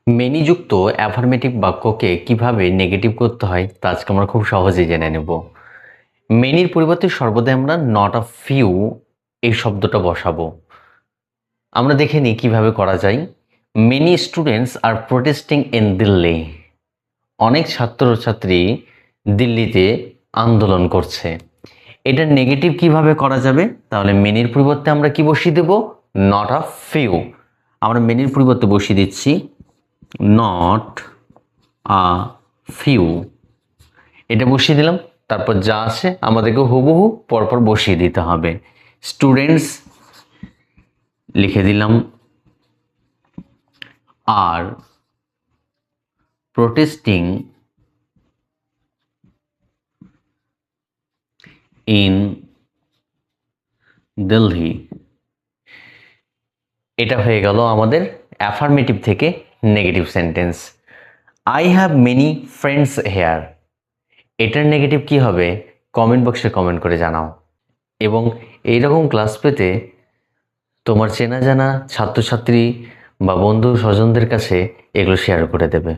Many যুক্ত affirmative বাক্যকে কিভাবে নেগেটিভ করতে হয় তা আজকে আমরা খুব সহজেই জেনে নেব। মেনির পরিবর্তে সর্বদাই আমরা নট আ ফিউ এই শব্দটা বসাবো। আমরা দেখে নিই কিভাবে করা যায়। Many students are protesting in Delhi. অনেক ছাত্রছাত্রী দিল্লিতে আন্দোলন করছে। এটা নেগেটিভ কিভাবে করা যাবে? তাহলে মেনির পরিবর্তে আমরা কি বসিয়ে দেব? Not a few. আমরা মেনির পরিবর্তে বসিয়ে দিচ্ছি নট আ ফিউ। এটা বসিয়ে দিলাম। তারপর যা আছে আমাদেরকে হুবহু পরপর বসিয়ে দিতে হবে। স্টুডেন্টস লিখে দিলাম, আর প্রোটেস্টিং ইন দিল্লি। এটা হয়ে গেল আমাদের অ্যাফার্মেটিভ থেকে negative sentence. I have many friends here. এটার নেগেটিভ কি হবে? কমেন্ট বক্সে কমেন্ট করে জানাও। এবং এইরকম ক্লাস পেতে তোমার চেনা জানা ছাত্রছাত্রী বা বন্ধু স্বজনদের কাছে এগুলো শেয়ার করে দেবে।